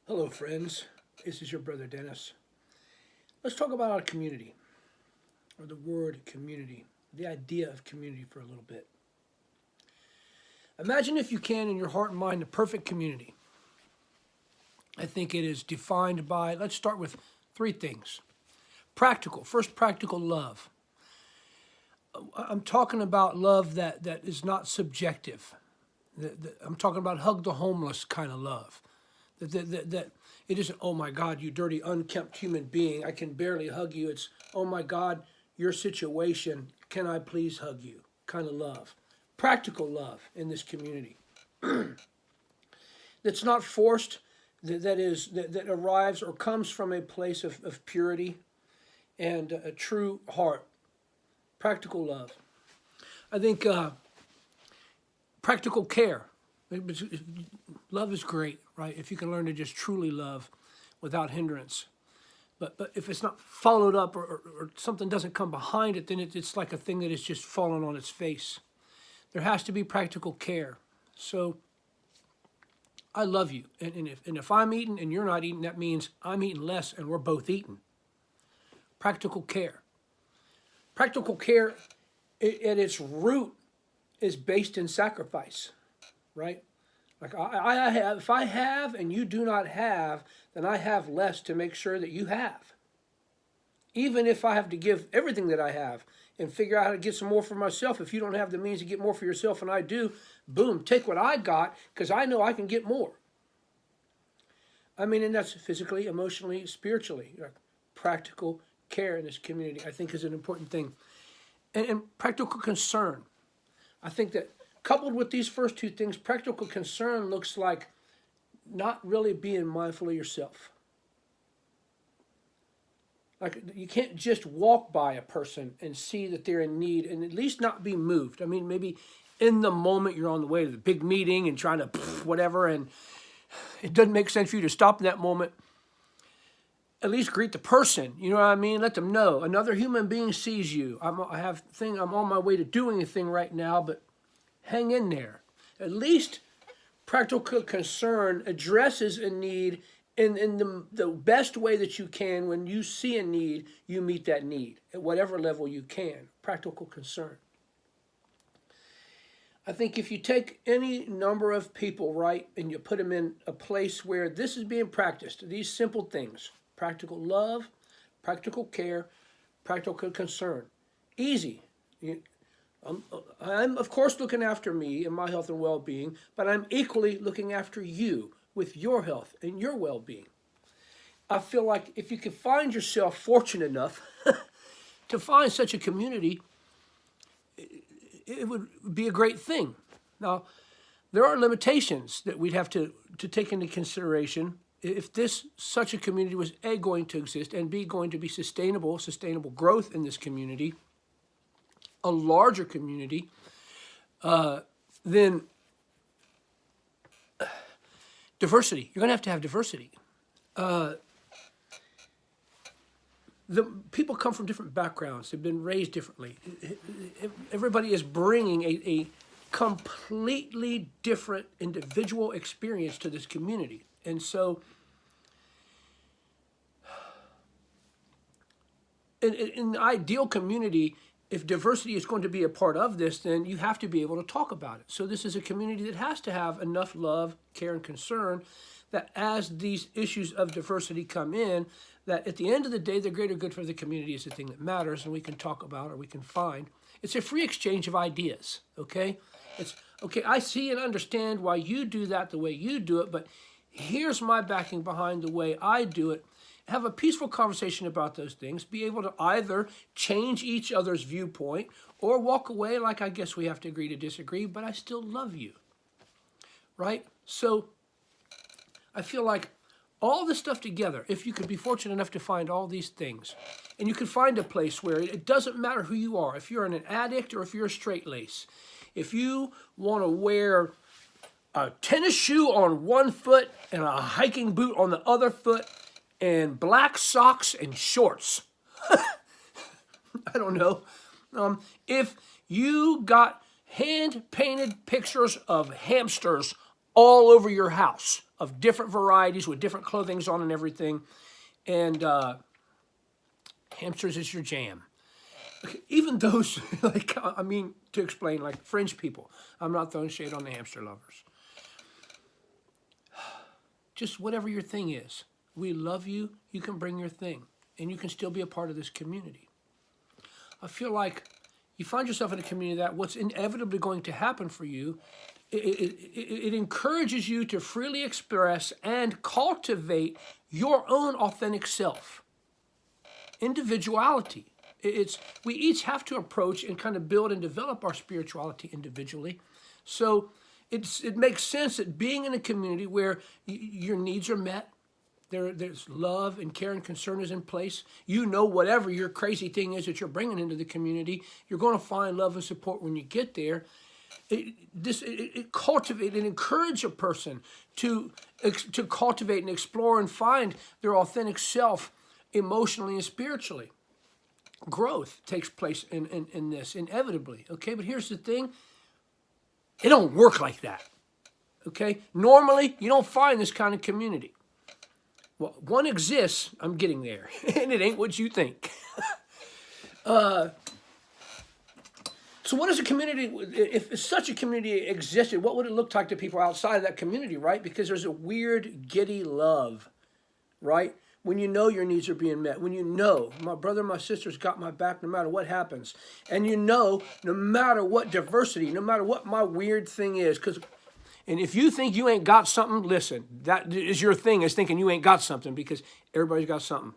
Hello, friends. This is your brother Dennis. Let's talk about our community, or the word community, the idea of community for a little bit. Imagine, if you can, in your heart and mind, the perfect community. I think it is defined by, let's start with three things. Practical. First, practical love. I'm talking about love that is not subjective. I'm talking about hug the homeless kind of love. That it isn't, oh my God, you dirty, unkempt human being, I can barely hug you. It's, oh my God, your situation, can I please hug you? Kind of love. Practical love in this community. That's not forced, that arrives or comes from a place of purity and a true heart. Practical love. I think practical care. Love is great, right? If you can learn to just truly love without hindrance. But if it's not followed up or something doesn't come behind it, then it's like a thing that is just fallen on its face. There has to be practical care. So I love you. And if I'm eating and you're not eating, that means I'm eating less and we're both eating. Practical care. Practical care at its root is based in sacrifice, right? Like I have, if I have and you do not have, then I have less to make sure that you have. Even if I have to give everything that I have and figure out how to get some more for myself, if you don't have the means to get more for yourself and I do, boom, take what I got because I know I can get more. I mean, and that's physically, emotionally, spiritually. Like, practical care in this community, I think, is an important thing. And practical concern. I think that coupled with these first two things, practical concern looks like not really being mindful of yourself. Like, you can't just walk by a person and see that they're in need and at least not be moved. I mean, maybe in the moment you're on the way to the big meeting and trying to whatever, and it doesn't make sense for you to stop in that moment. At least greet the person, you know what I mean? Let them know. Another human being sees you. I'm on my way to doing a thing right now, but hang in there. At least practical concern addresses a need in the best way that you can. When you see a need, you meet that need at whatever level you can. Practical concern. I think if you take any number of people, right, and you put them in a place where this is being practiced, these simple things, practical love, practical care, practical concern. Easy. I'm, of course, looking after me and my health and well-being, but I'm equally looking after you with your health and your well-being. I feel like if you can find yourself fortunate enough to find such a community, it would be a great thing. Now, there are limitations that we'd have to take into consideration if such a community was A, going to exist, and B, going to be sustainable growth in this community, a larger community, then diversity. You're going to have diversity. The people come from different backgrounds. They've been raised differently. Everybody is bringing a completely different individual experience to this community. And so, in the ideal community, if diversity is going to be a part of this, then you have to be able to talk about it. So this is a community that has to have enough love, care, and concern that as these issues of diversity come in, that at the end of the day, the greater good for the community is the thing that matters, and we can talk about or we can find. It's a free exchange of ideas, okay? It's, okay, I see and understand why you do that the way you do it, but here's my backing behind the way I do it. Have a peaceful conversation about those things, be able to either change each other's viewpoint or walk away like, I guess we have to agree to disagree, but I still love you, right? So I feel like all this stuff together, if you could be fortunate enough to find all these things, and you could find a place where it doesn't matter who you are, if you're an addict or if you're a straight lace, if you want to wear a tennis shoe on one foot and a hiking boot on the other foot, and black socks and shorts. I don't know. If you got hand-painted pictures of hamsters all over your house, of different varieties with different clothings on and everything. And hamsters is your jam. Even those, like, I mean, to explain, like fringe people. I'm not throwing shade on the hamster lovers. Just whatever your thing is. We love you. You can bring your thing. And you can still be a part of this community. I feel like you find yourself in a community that what's inevitably going to happen for you, it encourages you to freely express and cultivate your own authentic self. Individuality. We each have to approach and kind of build and develop our spirituality individually. So it makes sense that being in a community where your needs are met, there's love and care and concern is in place. You know whatever your crazy thing is that you're bringing into the community, you're going to find love and support when you get there. It cultivate and encourage a person to cultivate and explore and find their authentic self emotionally and spiritually. Growth takes place in this inevitably, okay? But here's the thing. It don't work like that, okay? Normally, you don't find this kind of community. Well, one exists, I'm getting there, and it ain't what you think. So what is a community, if such a community existed, what would it look like to people outside of that community, right? Because there's a weird, giddy love, right? When you know your needs are being met, when you know my brother, my sister's got my back no matter what happens, and you know no matter what diversity, no matter what my weird thing is, and if you think you ain't got something, listen, that is your thing, is thinking you ain't got something, because everybody's got something.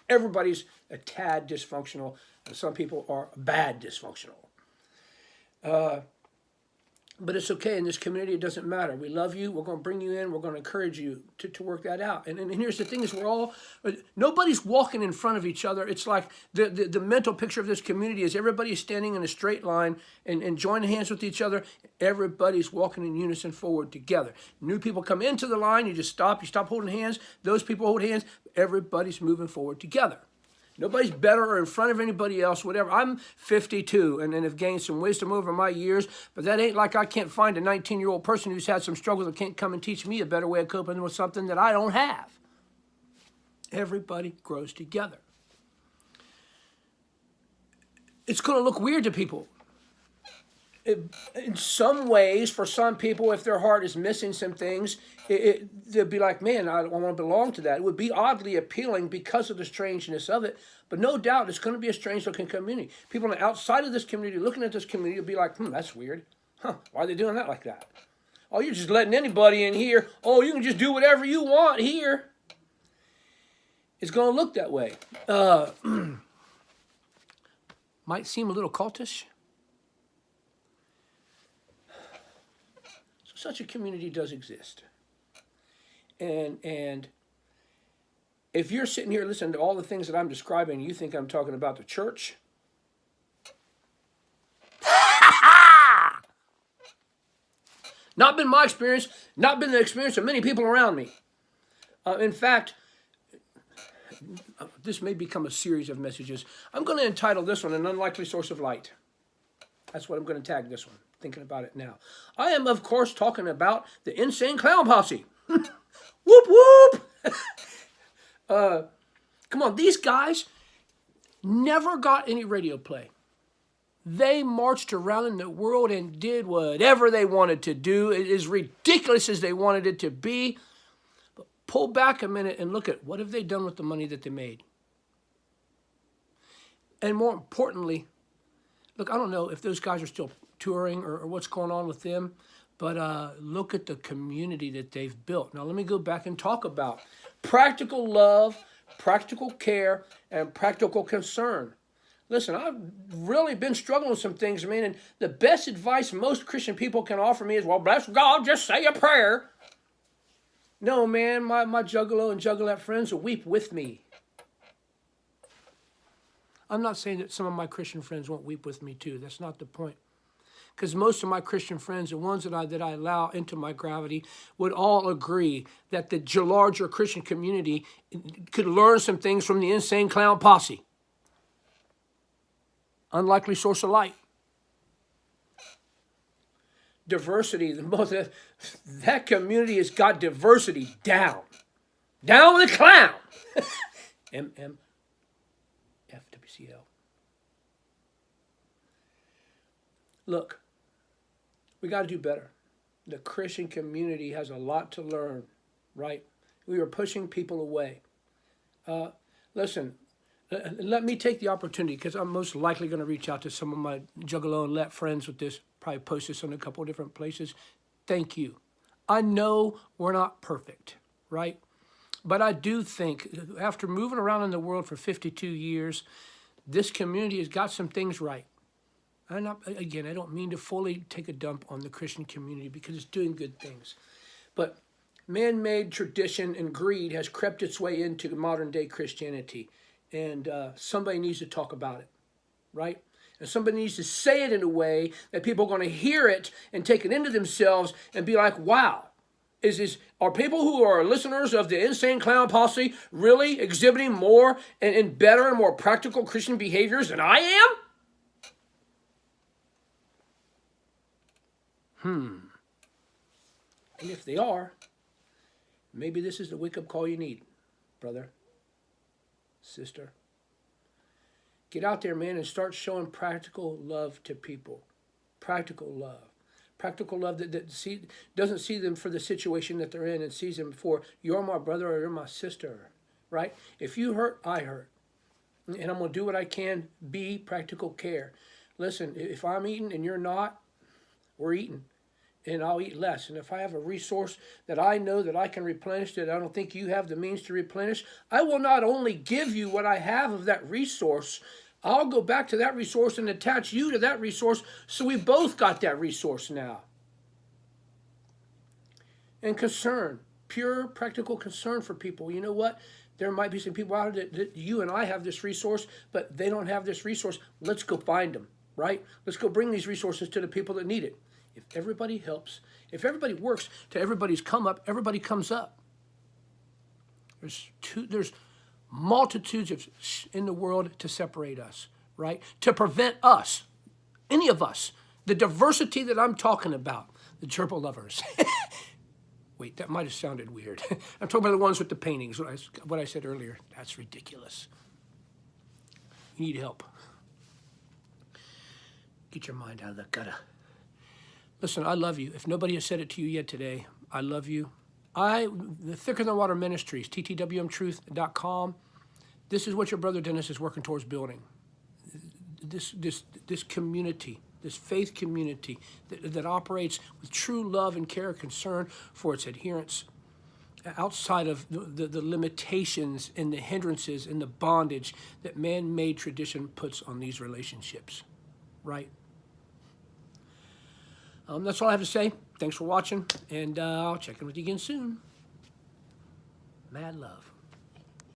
Everybody's a tad dysfunctional, and some people are bad dysfunctional. But it's okay in this community. It doesn't matter. We love you. We're going to bring you in. We're going to encourage you to work that out. And here's the thing is nobody's walking in front of each other. It's like the mental picture of this community is everybody is standing in a straight line and joining hands with each other. Everybody's walking in unison forward together. New people come into the line. You just stop. You stop holding hands. Those people hold hands. Everybody's moving forward together. Nobody's better or in front of anybody else, whatever. I'm 52 and have gained some wisdom over my years, but that ain't like I can't find a 19-year-old person who's had some struggles and can't come and teach me a better way of coping with something that I don't have. Everybody grows together. It's going to look weird to people. In some ways, for some people, if their heart is missing some things, they'll be like, man, I want to belong to that. It would be oddly appealing because of the strangeness of it. But no doubt it's going to be a strange-looking community. People on the outside of this community, looking at this community, will be like, that's weird. Why are they doing that like that? Oh, you're just letting anybody in here. Oh, you can just do whatever you want here. It's going to look that way. Might seem a little cultish. Such a community does exist. And if you're sitting here listening to all the things that I'm describing, you think I'm talking about the church? Not been my experience, not been the experience of many people around me. In fact, this may become a series of messages. I'm going to entitle this one, An Unlikely Source of Light. That's what I'm going to tag this one. Thinking about it now. I am, of course, talking about the Insane Clown Posse. Whoop, whoop. Come on, these guys never got any radio play. They marched around in the world and did whatever they wanted to do. It is ridiculous as they wanted it to be. But pull back a minute and look at what have they done with the money that they made. And more importantly, look, I don't know if those guys are still touring or what's going on with them, but look at the community that they've built. Now, let me go back and talk about practical love, practical care, and practical concern. Listen, I've really been struggling with some things, man, and the best advice most Christian people can offer me is, well, bless God, just say a prayer. No, man, my juggalo and juggalette friends will weep with me. I'm not saying that some of my Christian friends won't weep with me too. That's not the point. Because most of my Christian friends, the ones that I allow into my gravity, would all agree that the larger Christian community could learn some things from the Insane Clown Posse. Unlikely source of light. diversity. That community has got diversity down. Down with the clown. MMFWCL. Look, we got to do better. The Christian community has a lot to learn, right? We are pushing people away. Listen, let me take the opportunity, because I'm most likely going to reach out to some of my Juggalo and Let friends with this, probably post this on a couple of different places. Thank you. I know we're not perfect, right? But I do think after moving around in the world for 52 years, this community has got some things right. Again, I don't mean to fully take a dump on the Christian community because it's doing good things. But man-made tradition and greed has crept its way into modern-day Christianity. And somebody needs to talk about it, right? And somebody needs to say it in a way that people are going to hear it and take it into themselves and be like, wow, are people who are listeners of the Insane Clown Posse really exhibiting more and better and more practical Christian behaviors than I am? And if they are, maybe this is the wake-up call you need, brother, sister. Get out there, man, and start showing practical love to people. Practical love. Practical love that doesn't see them for the situation that they're in and sees them for, you're my brother or you're my sister, right? If you hurt, I hurt. And I'm going to do what I can, be practical care. Listen, if I'm eating and you're not, we're eating. And I'll eat less. And if I have a resource that I know that I can replenish that I don't think you have the means to replenish, I will not only give you what I have of that resource, I'll go back to that resource and attach you to that resource so we both got that resource now. And concern, pure practical concern for people. You know what? There might be some people out there that you and I have this resource, but they don't have this resource. Let's go find them, right? Let's go bring these resources to the people that need it. If everybody helps, if everybody works to everybody's come up, everybody comes up. There's multitudes in the world to separate us, right? To prevent us, any of us, the diversity that I'm talking about, the gerbil lovers. Wait, that might have sounded weird. I'm talking about the ones with the paintings, what I said earlier. That's ridiculous. You need help. Get your mind out of the gutter. Listen, I love you. If nobody has said it to you yet today, I love you. The Thicker Than Water Ministries, ttwmtruth.com. This is what your brother Dennis is working towards building. This community, this faith community that operates with true love and care and concern for its adherents, outside of the limitations and the hindrances and the bondage that man-made tradition puts on these relationships, right? That's all I have to say. Thanks for watching, and I'll check in with you again soon. Mad love.